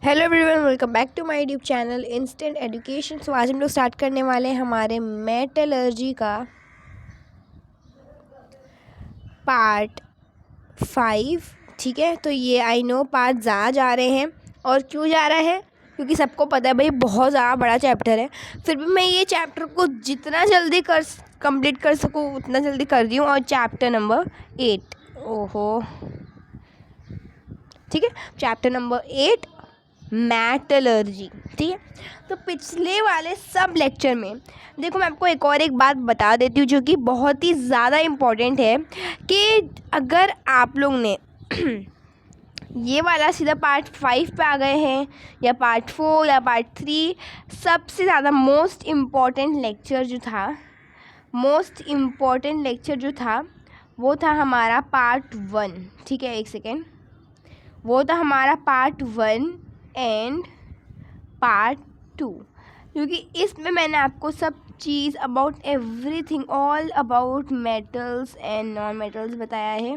Hello everyone, welcome back to my YouTube channel instant education. So आज हम लोग start करने वाले हैं हमारे मेटलर्जी का पार्ट 5। ठीक है, तो ये आई नो पार्ट ज़्यादा जा रहे हैं। और क्यों जा रहा है? क्योंकि सबको पता है भाई बहुत ज़्यादा बड़ा चैप्टर है। फिर भी मैं ये चैप्टर को जितना जल्दी कंप्लीट कर सकूँ उतना जल्दी कर दी हूँ। और चैप्टर नंबर 8, ओहो ठीक है, चैप्टर नंबर 8 मेटलर्जी। ठीक है, तो पिछले वाले सब लेक्चर में देखो, मैं आपको एक बात बता देती हूँ जो कि बहुत ही ज़्यादा इम्पोर्टेंट है कि अगर आप लोग ने ये वाला सीधा पार्ट 5 पे आ गए हैं या पार्ट 4 या पार्ट 3, सबसे ज़्यादा मोस्ट इम्पॉर्टेंट लेक्चर जो था वो था हमारा पार्ट 1। ठीक है, एक सेकेंड, वो था हमारा पार्ट 1 एंड पार्ट 2, क्योंकि इसमें मैंने आपको सब चीज़ about everything, all about metals and non metals बताया है।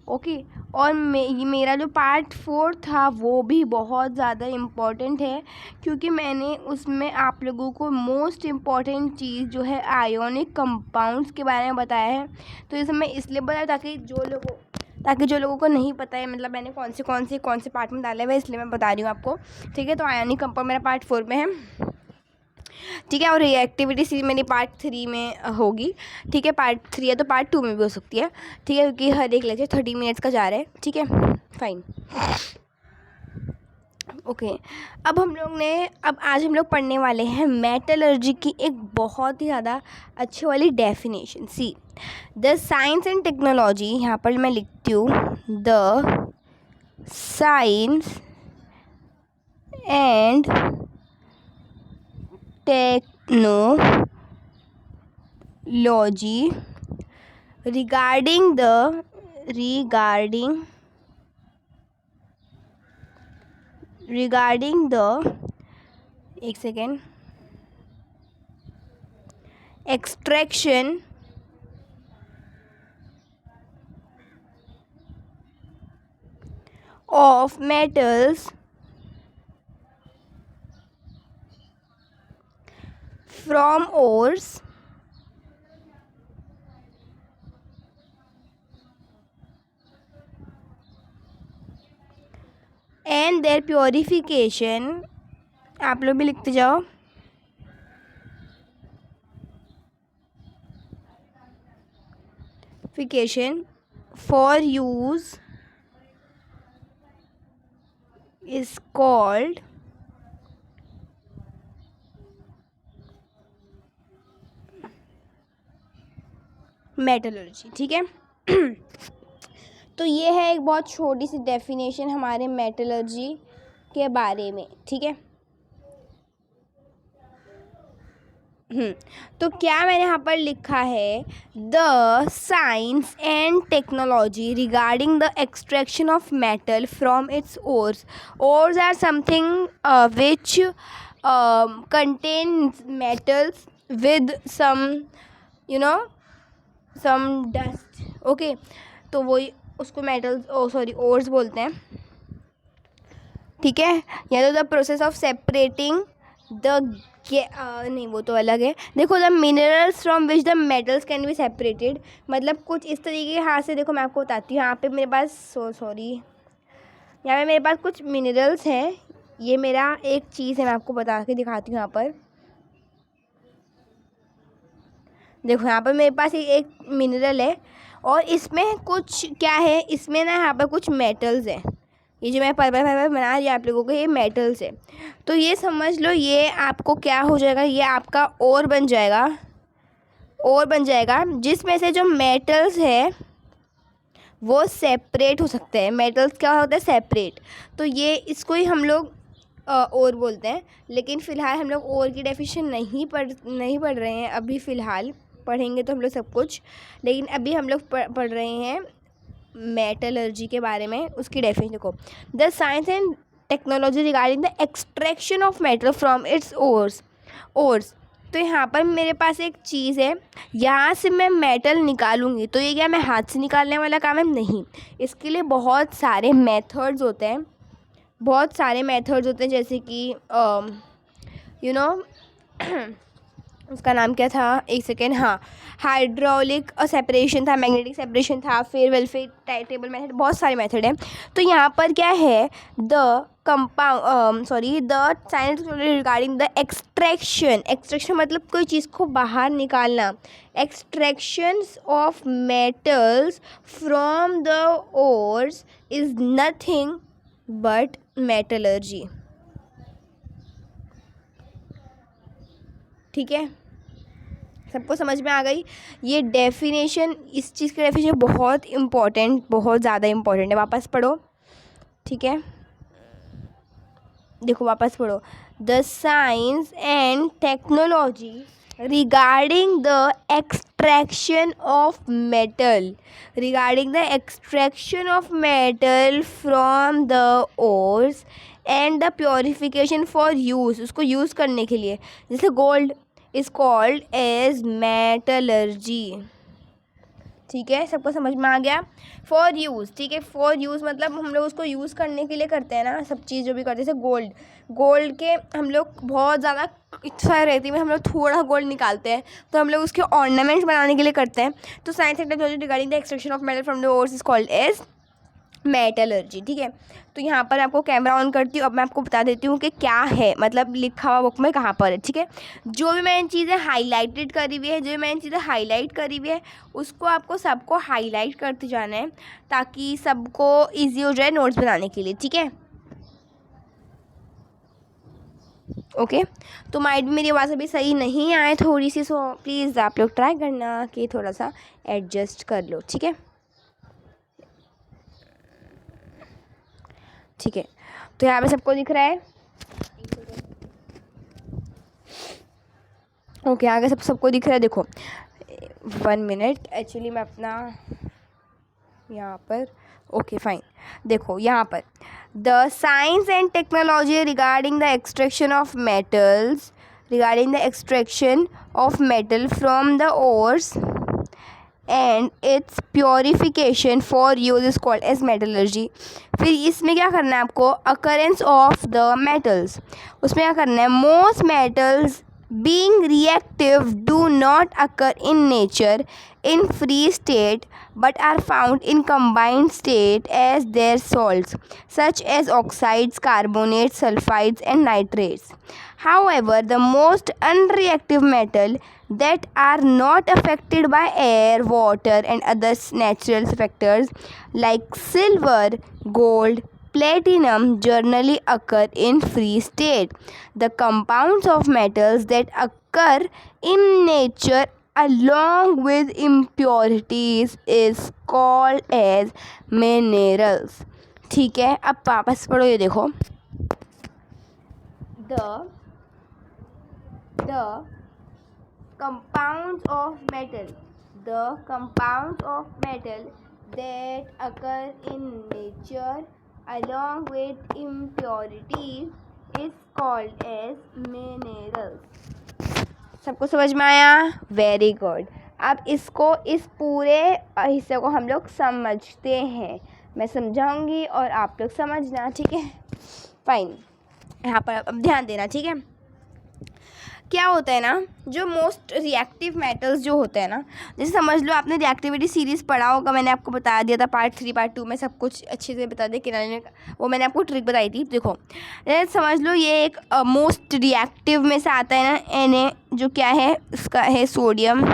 ओके, और मेरा जो पार्ट 4 था वो भी बहुत ज़्यादा इम्पॉर्टेंट है, क्योंकि मैंने उसमें आप लोगों को मोस्ट इम्पॉर्टेंट चीज़ जो है आयोनिक कंपाउंड्स के बारे में बताया है। तो इसे मैं इसलिए बताया ताकि जो लोगों को नहीं पता है, मतलब मैंने कौन से पार्ट में डाले हुए, इसलिए मैं बता रही हूँ आपको। ठीक है, तो आयोनिक कंपाउंड मेरा पार्ट 4 में है। ठीक है, और रिएक्टिविटी सी मेरी पार्ट 3 में होगी। ठीक है, पार्ट 3 है तो पार्ट 2 में भी हो सकती है। ठीक है, क्योंकि हर एक लेक्चर 30 मिनट्स का जा रहा है। ठीक है, फाइन, ओके। अब आज हम लोग पढ़ने वाले हैं मेटलर्जी की एक बहुत ही ज़्यादा अच्छी वाली definition. See the science and technology, यहाँ पर मैं लिखती हूँ the science and technology regarding the एक second extraction of metals from ores and their purification, आप लोग भी लिखते जाओ, for use is called metallurgy. ठीक है, तो ये है एक बहुत छोटी सी डेफिनेशन हमारे मेटलर्जी के बारे में। ठीक है, तो क्या मैंने यहाँ पर लिखा है, the science and technology regarding the extraction of metal from its ores are something which contains metals with some dust. Okay, तो वही उसको मेटल्स ओर्स बोलते हैं। ठीक है, या तो the process of separating the नहीं, वो तो अलग है। देखो, the minerals from which the metals can be separated, मतलब कुछ इस तरीके के हाथ से। देखो, मैं आपको बताती हूँ, यहाँ पे मेरे पास यहाँ पे मेरे पास कुछ मिनरल्स हैं। ये मेरा एक चीज़ है, मैं आपको बता के दिखाती हूँ। यहाँ पर देखो, यहाँ पर मेरे पास एक मिनरल है और इसमें कुछ क्या है, इसमें ना यहाँ पर कुछ मेटल्स हैं। ये जो मैं पर्पल बना रही हूँ आप लोगों को, ये मेटल्स है। तो ये समझ लो, ये आपको क्या हो जाएगा, ये आपका ओर बन जाएगा, जिसमें से जो मेटल्स है वो सेपरेट हो सकते हैं। मेटल्स क्या होता है, सेपरेट। तो ये इसको ही हम लोग ओर बोलते हैं। लेकिन फ़िलहाल हम लोग ओर की डेफिनेशन नहीं पढ़ रहे हैं अभी। फ़िलहाल पढ़ेंगे तो हम लोग सब कुछ, लेकिन अभी हम लोग पढ़ रहे हैं मेटलर्जी के बारे में। उसकी डेफिनेशन देखो, the science and technology regarding the extraction of metal from its ores. तो यहाँ पर मेरे पास एक चीज़ है, यहाँ से मैं मेटल निकालूंगी तो ये क्या मैं हाथ से निकालने वाला काम है? नहीं, इसके लिए बहुत सारे मेथड्स होते हैं, बहुत सारे मेथड्स होते हैं, जैसे कि यू नो उसका नाम क्या था, एक सेकेंड, हाँ, हाइड्रोलिक सेपरेशन था, मैग्नेटिक सेपरेशन था, फिर वेलफेयर टेबल मेथड, बहुत सारे मेथड हैं। तो यहाँ पर क्या है, the science regarding the extraction मतलब कोई चीज़ को बाहर निकालना, extractions of metals from the ores is nothing but metallurgy. ठीक है, सबको समझ में आ गई ये डेफिनेशन? इस चीज़ की डेफिनेशन बहुत इम्पॉर्टेंट, बहुत ज़्यादा इम्पॉर्टेंट है, वापस पढ़ो। ठीक है, देखो वापस पढ़ो। The science and technology regarding the extraction of metal from the ores and the purification for use, उसको यूज़ करने के लिए, जैसे gold is called as metallurgy. ठीक है, सबको समझ में आ गया? फॉर यूज़, ठीक है, फॉर यूज़ मतलब हम लोग उसको यूज़ करने के लिए करते हैं ना, सब चीज़ जो भी करते हैं, जैसे गोल्ड के हम लोग बहुत ज़्यादा इच्छा रहती है, हम लोग थोड़ा गोल्ड निकालते हैं तो हम लोग उसके ऑर्नामेंट्स बनाने के लिए करते हैं। तो science and technology regarding the extraction of metal from the ores is called as metallurgy. ठीक है, तो यहाँ पर आपको कैमरा ऑन करती हूँ, अब मैं आपको बता देती हूँ कि क्या है, मतलब लिखा हुआ बुक में कहाँ पर है। ठीक है, जो भी मैंने चीज़ें हाईलाइटेड करी हुई है, उसको आपको सबको हाईलाइट करते जाना है ताकि सबको ईजी हो जाए नोट्स बनाने के लिए। ठीक है, ओके। तो माइट मेरी आवाज़ अभी सही नहीं आए थोड़ी सी, सो प्लीज़ आप लोग ट्राई करना कि थोड़ा सा एडजस्ट कर लो। ठीक है, ठीक है, तो यहाँ पे सबको दिख रहा है? ओके, आगे सबको दिख रहा है? देखो 1 मिनट, एक्चुअली मैं अपना यहाँ पर, ओके फाइन, देखो यहाँ पर the science and technology regarding the extraction of metal from the ores and its purification for use is called as metallurgy. फिर इसमें क्या करना है आपको, अकरेंस ऑफ द मेटल्स, उसमें क्या करना है, most metals being reactive do not occur in nature in free state but are found in combined state as their salts such as oxides, carbonates, sulfides and nitrates. However, the most unreactive metal that are not affected by air, water and other natural factors like silver, gold, platinum generally occur in free state. The compounds of metals that occur in nature along with impurities is called as minerals. ठीक है, अब वापस पढ़ो, ये देखो, the compounds of metal that occur in nature along with impurities is called as minerals. सबको समझ में आया? Very good. अब इसको, इस पूरे हिस्से को हम लोग समझते हैं, मैं समझाऊंगी और आप लोग समझना। ठीक है, फाइन, यहाँ पर अब ध्यान देना। ठीक है, क्या होता है ना, जो मोस्ट रिएक्टिव मेटल्स जो होते हैं ना, जैसे समझ लो आपने रिएक्टिविटी सीरीज़ पढ़ा होगा, मैंने आपको बता दिया था पार्ट 3 पार्ट 2 में सब कुछ अच्छे से बता दिया, किनारे वो मैंने आपको ट्रिक बताई थी। देखो समझ लो ये एक मोस्ट रिएक्टिव में से आता है ना, Na, जो क्या है, उसका है सोडियम।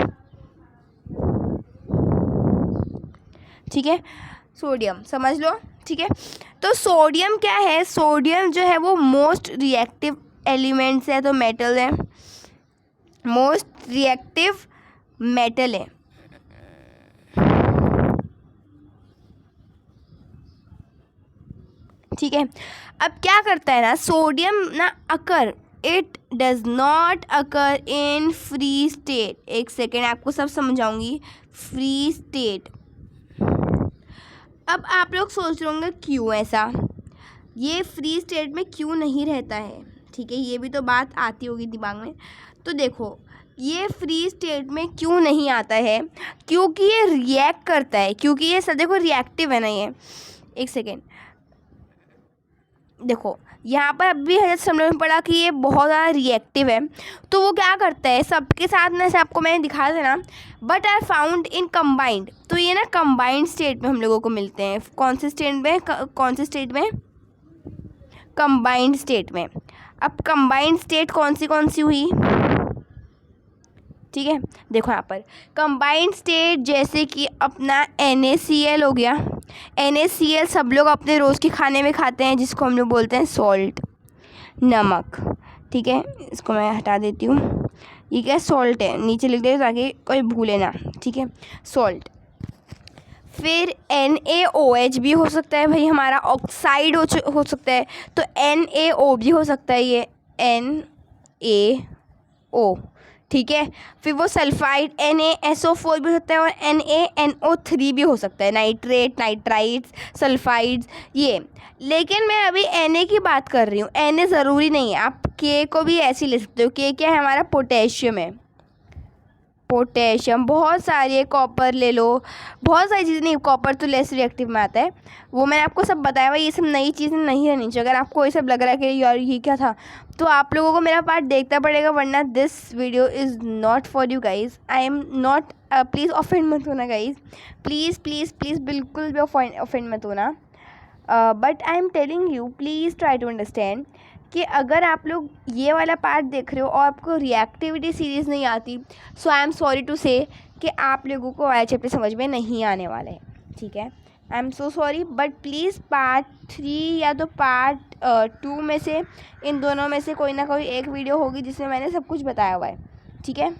ठीक है, सोडियम समझ लो। ठीक है, तो सोडियम क्या है, सोडियम जो है वो मोस्ट रिएक्टिव एलिमेंट्स है, तो मेटल है, मोस्ट रिएक्टिव मेटल है। ठीक है, अब क्या करता है ना, सोडियम ना occur, it does not occur in free state. एक सेकेंड, आपको सब समझाऊंगी। फ्री स्टेट, अब आप लोग सोच रहे होंगे क्यों ऐसा, ये फ्री स्टेट में क्यों नहीं रहता है। ठीक है, ये भी तो बात आती होगी दिमाग में। तो देखो ये फ्री स्टेट में क्यों नहीं आता है, क्योंकि ये रिएक्ट करता है, क्योंकि ये सब देखो रिएक्टिव है ना, ये एक सेकेंड, देखो यहाँ पर अभी हजरत समझ में पड़ा कि ये बहुत ज़्यादा रिएक्टिव है, तो वो क्या करता है सबके साथ में, जैसे आपको मैंने दिखाया था ना, but are found in combined, तो ये ना कंबाइंड स्टेट में हम लोगों को मिलते हैं। कौन से स्टेट में, कौन से स्टेट में, कंबाइंड स्टेट में। अब कंबाइंड स्टेट कौन सी हुई, ठीक है, देखो यहाँ पर कंबाइंड स्टेट जैसे कि अपना NaCl हो गया। NaCl सब लोग अपने रोज़ के खाने में खाते हैं, जिसको हम लोग बोलते हैं सॉल्ट, नमक, ठीक है। इसको मैं हटा देती हूँ, ये क्या सॉल्ट है, नीचे लिख दे ताकि कोई भूले ना, ठीक है, सॉल्ट। फिर NaOH भी हो सकता है भाई, हमारा ऑक्साइड हो सकता है, तो NaO भी हो सकता है, ये NaO, ठीक है। फिर वो सल्फाइड NaSO4 भी हो सकता है, और NaNO3 भी हो सकता है, नाइट्रेट, नाइट्राइट्स, सल्फाइड्स, ये। लेकिन मैं अभी Na की बात कर रही हूँ। Na ज़रूरी नहीं है, आप K को भी ऐसे ही ले सकते हो। K क्या है, हमारा पोटेशियम है, पोटेशियम, बहुत सारी है, कॉपर ले लो, बहुत सारी चीज़ें। नहीं, कॉपर तो लेस रिएक्टिव में आता है, वो मैंने आपको सब बताया हुआ। ये सब नई चीज़ें नहीं रहनी चाहिए। अगर आपको ये सब लग रहा है कि यार ये क्या था, तो आप लोगों को मेरा पार्ट देखना पड़ेगा, वरना this video is not for you guys. I am not, please offend मत होना गाइज, प्लीज़ प्लीज़ प्लीज़, बिल्कुल भी ऑफेंड मत होना। But I am telling you, please try to understand कि अगर आप लोग ये वाला पार्ट देख रहे हो और आपको रिएक्टिविटी सीरीज़ नहीं आती, सो आई एम सॉरी टू से कि आप लोगों को वाला चैप्टर समझ में नहीं आने वाला है, ठीक है। I am so sorry, but please part 3 या तो पार्ट 2 में से, इन दोनों में से कोई ना कोई एक वीडियो होगी जिसमें मैंने सब कुछ बताया हुआ है, ठीक है।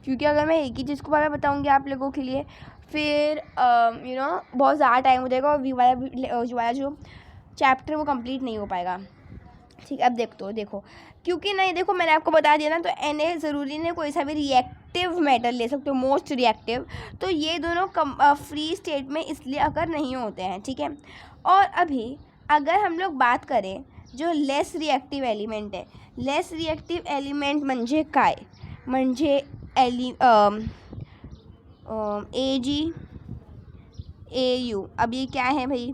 क्योंकि अगर मैं एक ही चीज़ को बार बार बताऊँगी आप लोगों के लिए, फिर बहुत ज़्यादा टाइम हो जाएगा, और वाला जो चैप्टर वो कंप्लीट नहीं हो पाएगा, ठीक है। अब देखो क्योंकि नहीं, देखो मैंने आपको बता दिया ना, तो Na ज़रूरी नहीं कोई सा भी रिएक्टिव मेटल ले सकते हो, मोस्ट रिएक्टिव, तो ये दोनों फ्री स्टेट में इसलिए अगर नहीं होते हैं, ठीक है। और अभी अगर हम लोग बात करें जो लेस रिएक्टिव एलिमेंट है, लेस रिएक्टिव एलिमेंट म्हणजे काय, म्हणजे AgAu। अब ये क्या है भाई,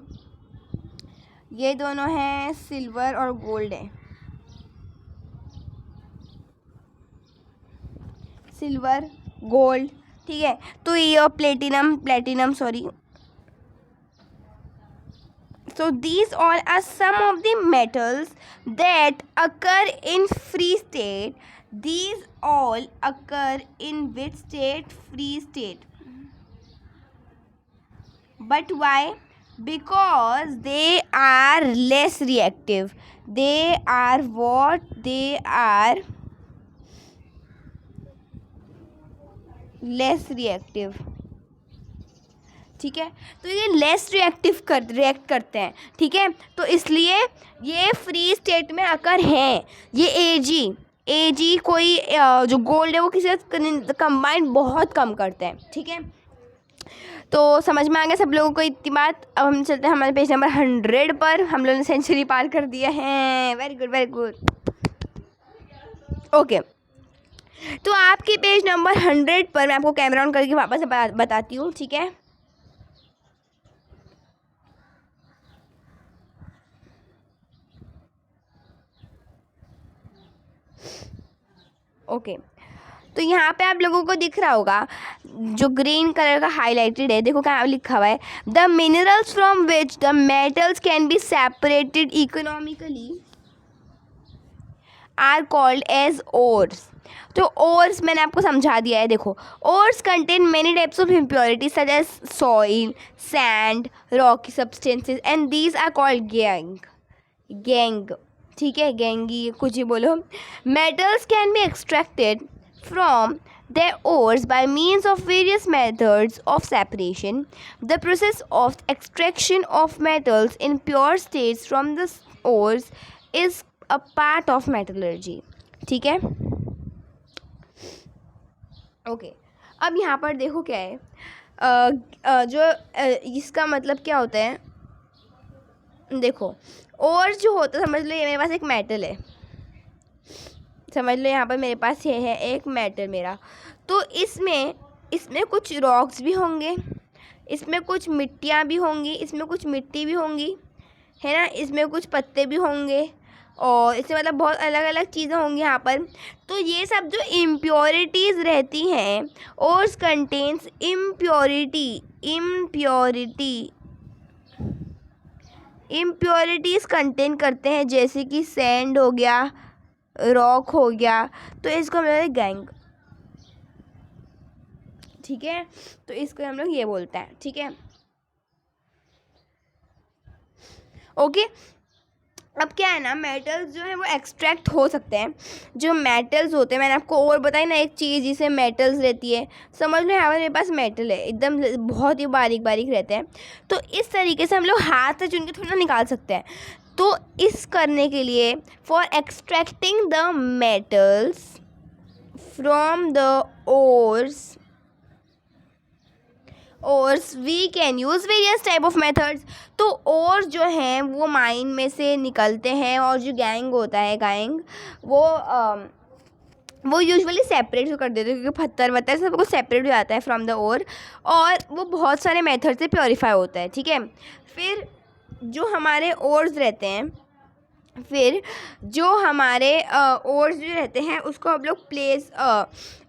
ये दोनों हैं सिल्वर और गोल्ड है, सिल्वर गोल्ड, ठीक है। तो ये platinum sorry, so these all are some of the metals that occur in free state. These all occur in which state? Free state. But why? Because they are less reactive. They are what? They are less reactive, ठीक है। तो ये less react करते हैं, ठीक है। तो इसलिए ये फ्री स्टेट में अकर हैं। ये Ag कोई जो गोल्ड है वो किसी से कंबाइन बहुत कम करते हैं, ठीक है। तो समझ में आ गया सब लोगों को इतनी बात। अब हम चलते हैं हमारे पेज नंबर 100 पर। हम लोगों ने सेंचुरी पार कर दिया है, very good very good, okay. तो आपकी पेज नंबर 100 पर मैं आपको कैमरा ऑन करके वापस से बताती हूँ, ठीक है। ओके, तो यहाँ पे आप लोगों को दिख रहा होगा जो ग्रीन कलर का हाईलाइटेड है, देखो क्या लिखा हुआ है, the minerals from which the metals can be separated economically are called as ores. तो ओर्स मैंने आपको समझा दिया है। देखो, ores contain many types of impurities such as soil, sand, rocky substances and these are called gangue, ठीक है, gangue, कुछ ही बोलो। Metals can be extracted from their ores by means of various methods of separation. The process of extraction of metals in pure states from the ores is a part of metallurgy, ठीक है, okay. अब यहाँ पर देखो क्या है, जो इसका मतलब क्या होता है, देखो और जो होता है, समझ लो ये मेरे पास एक मेटल है, समझ लो यहाँ पर मेरे पास ये है एक मेटल मेरा, तो इसमें कुछ रॉक्स भी होंगे, इसमें कुछ मिट्टियाँ भी होंगी, इसमें कुछ मिट्टी भी होंगी, है ना, इसमें कुछ पत्ते भी होंगे और इससे मतलब बहुत अलग अलग चीज़ें होंगी यहाँ पर। तो ये सब जो इम्प्योरिटीज़ रहती हैं, ओर्स कंटेन्स इम्प्योरिटीज़ कंटेन करते हैं, जैसे कि सैंड हो गया, रॉक हो गया, तो इसको हम लोग गैंग, ठीक है, तो इसको हम लोग ये बोलते हैं, ठीक है, ओके। अब क्या है ना, मेटल्स जो है वो एक्सट्रैक्ट हो सकते हैं। जो मेटल्स होते हैं, मैंने आपको और बताई ना एक चीज़ जिसे मेटल्स रहती है, समझ लो यहाँ पर मेरे पास मेटल है, एकदम बहुत ही बारीक बारीक रहते हैं, तो इस तरीके से हम लोग हाथ से चुन के थोड़ा ना निकाल सकते हैं। तो इस करने के लिए, for extracting the metals from the ores we can use various type of methods. तो ओर्स जो हैं वो माइन में से निकलते हैं, और जो गैंग होता है, गैंग वो यूजुअली सेपरेट कर देते हैं, क्योंकि पत्थर वत्थर सब कुछ सेपरेट हो जाता है फ्रॉम द ओर, और वो बहुत सारे मेथड से प्योरीफाई होता है, ठीक है। फिर जो हमारे ओर्स रहते हैं, फिर जो हमारे ओर्स जो रहते हैं उसको हम लोग प्लेस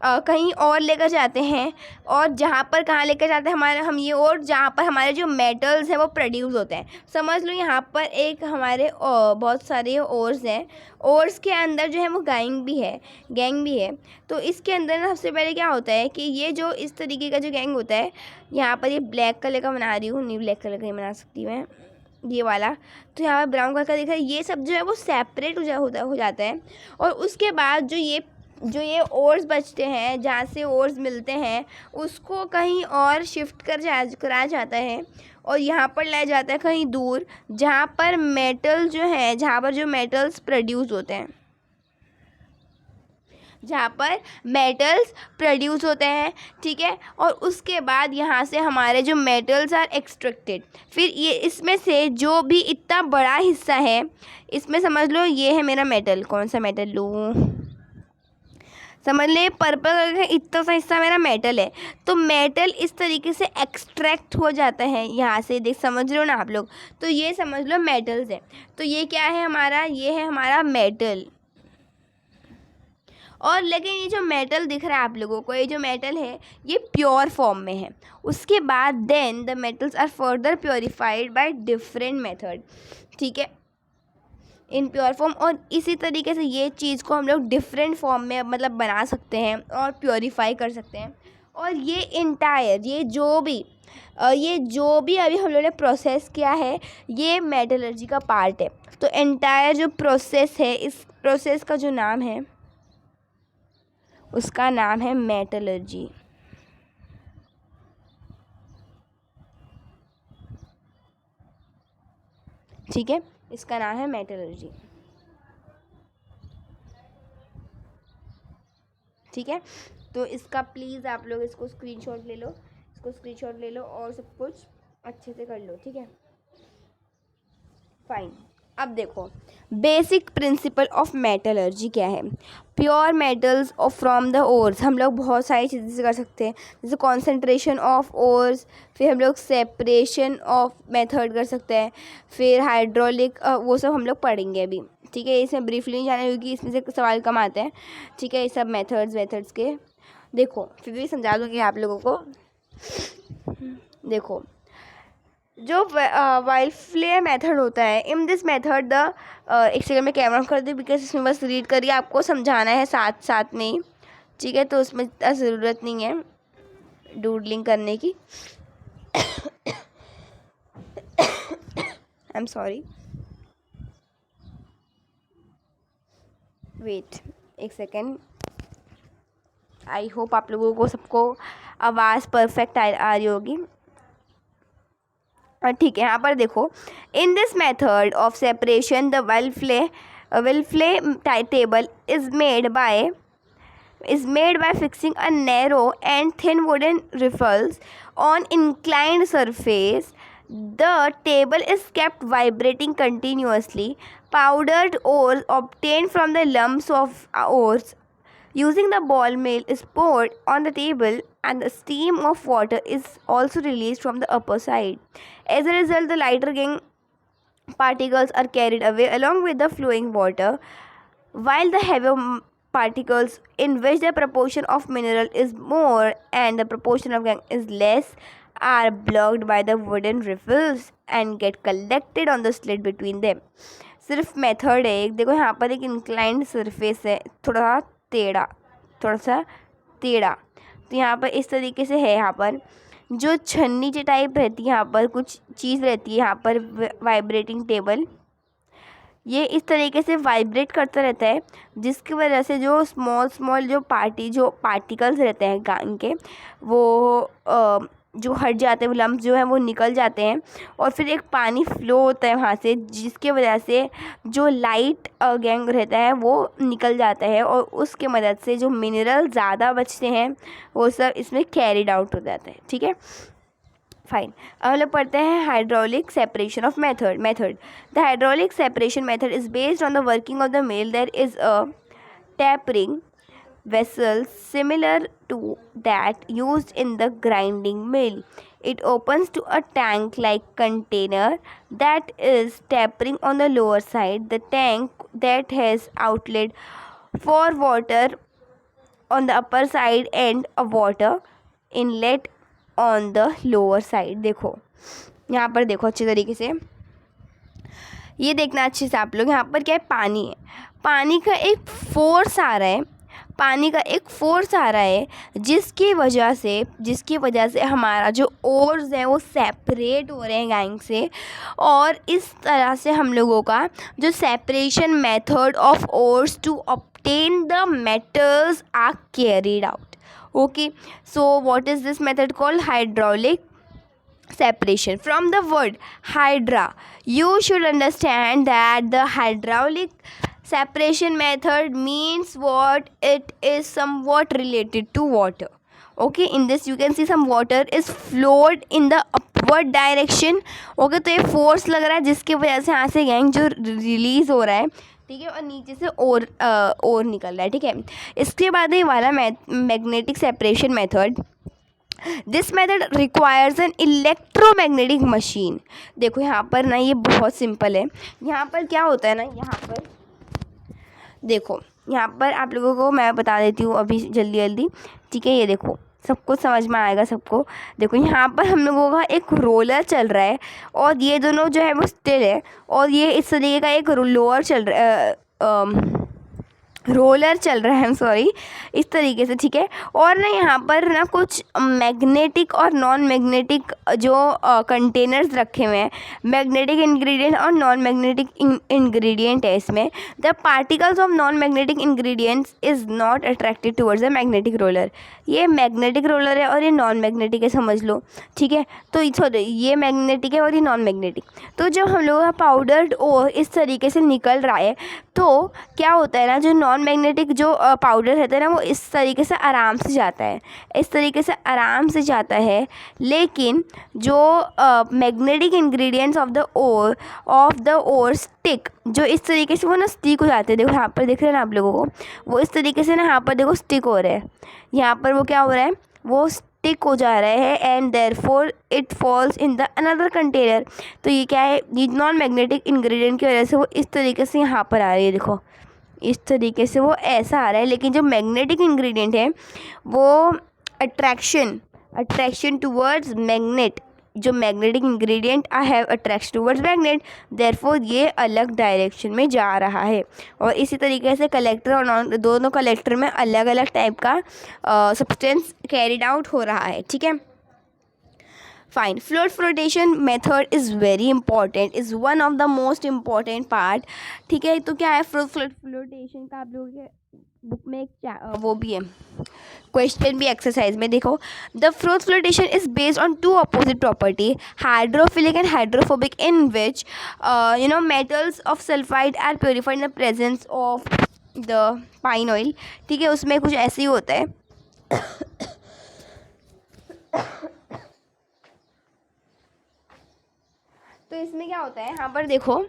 कहीं और लेकर जाते हैं, और जहाँ पर कहाँ लेकर जाते हैं हमारे हम ये ओर, जहाँ पर हमारे जो मेटल्स हैं वो प्रोड्यूस होते हैं। समझ लो यहाँ पर एक हमारे बहुत सारे ओर्स हैं, ओर्स के अंदर जो है वो गैंग भी है। तो इसके अंदर ना सबसे पहले क्या होता है कि ये जो इस तरीके का जो गैंग होता है, यहाँ पर ये ब्लैक कलर का बना रही हूँ, नहीं ब्लैक कलर का नहीं बना सकती मैं, ये वाला, तो यहाँ पर ब्राउन कलर का दिख रहा है, ये सब जो है वो सेपरेट हो जाता है। और उसके बाद जो ये ओर्स बचते हैं, जहाँ से ओर्स मिलते हैं, उसको कहीं और शिफ्ट कराया जाता है, और यहाँ पर लाया जाता है कहीं दूर, जहाँ पर जो मेटल्स प्रोड्यूस होते हैं, ठीक है। और उसके बाद यहाँ से हमारे जो मेटल्स आर एक्सट्रैक्टेड, फिर ये इसमें से जो भी इतना बड़ा हिस्सा है, इसमें समझ लो ये है मेरा मेटल, कौन सा मेटल लूँ, समझ ले पर्पल कलर का इतना सा हिस्सा मेरा मेटल है। तो मेटल इस तरीके से एक्सट्रैक्ट हो जाता है यहाँ से, देख समझ रहे हो ना आप लोग, तो ये समझ लो मेटल्स है। तो ये क्या है हमारा, ये है हमारा मेटल। और लेकिन ये जो मेटल दिख रहा है आप लोगों को, ये जो मेटल है ये प्योर फॉर्म में है। उसके बाद then the metals are further purified by different method, ठीक है, इन प्योर फॉर्म। और इसी तरीके से ये चीज़ को हम लोग डिफरेंट फॉर्म में मतलब बना सकते हैं और प्योरीफाई कर सकते हैं। और ये इंटायर ये जो भी अभी हम लोगों ने प्रोसेस किया है, ये मेटलर्जी का पार्ट है। तो एंटायर जो प्रोसेस है, इस प्रोसेस का जो नाम है उसका नाम है मेटलर्जी, ठीक है, इसका नाम है मेटलर्जी, ठीक है। तो इसका प्लीज़ आप लोग इसको स्क्रीनशॉट ले लो और सब कुछ अच्छे से कर लो, ठीक है, फाइन। अब देखो बेसिक प्रिंसिपल ऑफ मेटलर्जी क्या है। प्योर मेटल्स और फ्रॉम द ओर्स हम लोग बहुत सारी चीज़ें से कर सकते हैं, जैसे कॉन्सेंट्रेशन ऑफ ओर्स, फिर हम लोग सेपरेशन ऑफ मेथड कर सकते हैं, फिर हाइड्रोलिक, वो सब हम लोग पढ़ेंगे अभी, ठीक है। इसमें ब्रीफली नहीं जाना क्योंकि इसमें से सवाल कम आते हैं, ठीक है। ये सब मेथड्स के देखो, फिर भी समझा दूँगी आप लोगों को। देखो जो वाइल्ड फ्लेयर मेथड होता है, इन दिस मेथड द एक सेकंड में कैमरा कर दी, बिकॉज इसमें बस रीड करिए, आपको समझाना है साथ साथ में ही, ठीक है। तो उसमें ज़रूरत नहीं है डूडलिंग करने की। आई एम सॉरी, वेट एक सेकेंड। आई होप आप लोगों को सबको आवाज़ परफेक्ट आ रही होगी, ठीक है। यहाँ पर देखो, in this method of separation the will flay table is made by fixing a narrow and thin wooden riffles on inclined surface. The table is kept vibrating continuously. Powdered ores obtained from the lumps of ores using the ball mill is poured on the table, and the stream of water is also released from the upper side. As a result, the lighter gang particles are carried away along with the flowing water, while the heavier particles, in which the proportion of mineral is more and the proportion of gang is less, are blocked by the wooden riffles and get collected on the slit between them. सिर्फ method है एक, देखो यहाँ पर एक inclined surface है, थोड़ा सा टेढ़ा, तो यहाँ पर इस तरीके से है। यहाँ पर जो छन्नी टाइप रहती है, यहाँ पर कुछ चीज़ रहती है, यहाँ पर वाइब्रेटिंग टेबल, ये इस तरीके से वाइब्रेट करता रहता है, जिसकी वजह से जो स्मॉल जो पार्टिकल्स रहते हैं गांग के, वो जो हट जाते हैं, वो लम्ब जो है वो निकल जाते हैं, और फिर एक पानी फ्लो होता है वहाँ से, जिसके वजह से जो लाइट गैंग रहता है वो निकल जाता है, और उसके मदद से जो मिनरल ज़्यादा बचते हैं वो सब इसमें कैरिड आउट हो जाता है। ठीक है, फाइन। अब हम लोग पढ़ते हैं hydraulic separation of method. The hydraulic separation method is based on the working of the mill. There is a tapering vessel similar to that used in the grinding mill. It opens to a tank-like container that is tapering on the lower side. The tank that has outlet for water on the upper side and a water inlet on the lower side. देखो यहाँ पर, देखो अच्छे तरीके से, ये देखना अच्छे से आप लोग। यहाँ पर क्या है, पानी है, पानी का एक फोर्स आ रहा है, जिसकी वजह से हमारा जो ओर्स है वो सेपरेट हो रहे हैं गैंग से, और इस तरह से हम लोगों का जो separation method of ores to obtain the metals are carried out. Okay, so what is this method called? Hydraulic separation. From the word hydra, you should understand that the hydraulic separation method means what? It is somewhat related to water. Okay, in this you can see some water is flowed in the upward direction. Okay, तो ये force लग रहा है जिसकी वजह से यहाँ से गैंग जो रिलीज हो रहा है, ठीक है, और नीचे से और निकल रहा है। ठीक है, इसके बाद ये वाला magnetic separation method, this method requires an electromagnetic machine. देखो यहाँ पर ना, ये बहुत सिंपल है। यहाँ पर क्या होता है ना, यहाँ पर देखो, यहाँ पर आप लोगों को मैं बता देती हूँ अभी जल्दी। ठीक है, ये देखो, सबको समझ में आएगा सबको। देखो यहाँ पर हम लोगों का एक रोलर चल रहा है, और ये दोनों जो है वो स्टिल है, और ये इस तरीके का एक रोलर चल रहा है, सॉरी, इस तरीके से। ठीक है, और ना यहाँ पर ना कुछ मैग्नेटिक और नॉन मैग्नेटिक जो कंटेनर्स रखे हुए हैं, मैग्नेटिक इंग्रेडिएंट और नॉन मैग्नेटिक इंग्रेडिएंट है इसमें। The particles of non magnetic ingredients is not attracted towards the magnetic roller. ये मैग्नेटिक रोलर है और ये नॉन मैग्नेटिक है, समझ लो। ठीक है, तो ये मैग्नेटिक है और ये नॉन मैग्नेटिक। तो जब हम लोग का पाउडर्ड ओर इस तरीके से निकल रहा है, तो क्या होता है ना, जो नॉन मैग्नेटिक जो पाउडर रहता है ना, वो इस तरीके से आराम से जाता है, लेकिन जो magnetic ingredients of the ore stick, जो इस तरीके से वो ना स्टिक हो जाते हैं। देखो यहाँ पर दिख रहे हैं ना आप लोगों को, वो इस तरीके से ना यहाँ पर देखो स्टिक हो रहे हैं, यहाँ पर वो क्या हो रहा है, वो स्टिक हो जा रहा है, and therefore it falls in the another container. तो ये क्या है, ये नॉन मैग्नेटिक इंग्रेडिएंट की वजह से वो इस तरीके से यहाँ पर आ रही है। देखो इस तरीके से वो ऐसा आ रहा है, लेकिन जो मैग्नेटिक इंग्रेडिएंट है वो अट्रैक्शन टुवर्ड्स मैग्नेट, जो magnetic ingredient I have attraction towards magnet, therefore ये अलग डायरेक्शन में जा रहा है। और इसी तरीके से कलेक्टर और दोनों कलेक्टर में अलग अलग टाइप का सब्सटेंस कैरिड आउट हो रहा है। ठीक है, fine. Fluid flotation method is very important, is one of the most important part. ठीक है, तो क्या है फ्लूइड फ्लोटेशन का, आप लोगों के बुक में एक वो भी है, क्वेश्चन भी एक्सरसाइज में। देखो, the fluid flotation is based on two opposite property, hydrophilic and hydrophobic, in which metals of sulphide are purified in the presence of the pine oil. ठीक है, उसमें कुछ ऐसे ही होता है। तो इसमें क्या होता है, यहाँ पर देखो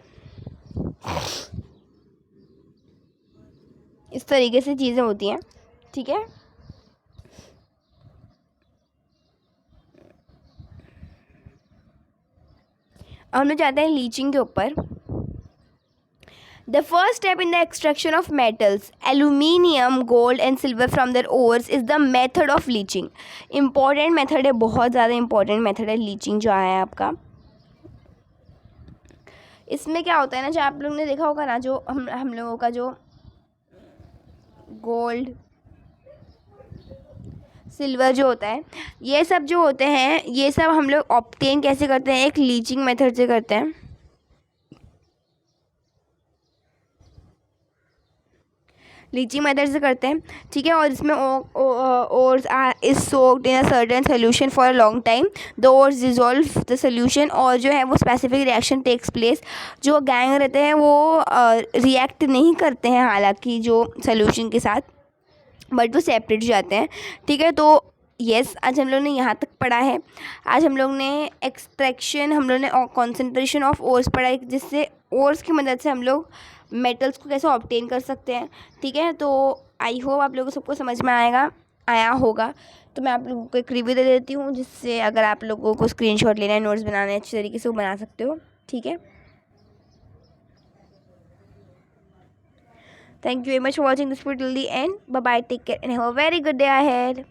इस तरीके से चीज़ें होती हैं। ठीक है, हम लोग जाते हैं लीचिंग के ऊपर। The first step in the extraction of metals aluminium, gold and silver from their ores is the method of leaching. Important method है, बहुत ज़्यादा इंपॉर्टेंट मेथड है लीचिंग जो आया है आपका। इसमें क्या होता है ना, जो आप लोग ने देखा होगा ना, जो हम लोगों का जो गोल्ड सिल्वर जो होता है, ये सब जो होते हैं, ये सब हम लोग ऑब्टेन कैसे करते हैं, एक लीचिंग मेथड से करते हैं। लीचिंग मेथड से करते हैं, ठीक है। और इसमें ores is soaked in a certain solution for a long time, the ores dissolve the solution, और जो है वो स्पेसिफिक रिएक्शन टेक्स प्लेस। जो गैंग रहते हैं वो रिएक्ट नहीं करते हैं हालांकि जो सोल्यूशन के साथ, बट वो सेपरेट हो जाते हैं, ठीक है। तो यस, आज हम लोग ने यहाँ तक पढ़ा है। आज हम लोग ने एक्सट्रैक्शन, हम लोग ने कॉन्सेंट्रेशन ऑफ ओर्स पढ़ा है, जिससे ओर्स की मदद से हम लोग मेटल्स को कैसे ऑब्टेन कर सकते हैं, ठीक है। तो आई होप आप लोगों को सबको समझ में आया होगा। तो मैं आप लोगों को एक रिव्यू दे देती हूँ, जिससे अगर आप लोगों को स्क्रीनशॉट लेना है, नोट्स बनाना है, अच्छी तरीके से वो बना सकते हो, ठीक है। Thank you very much for watching this video till the end. Bye bye, take care and have a very good day ahead.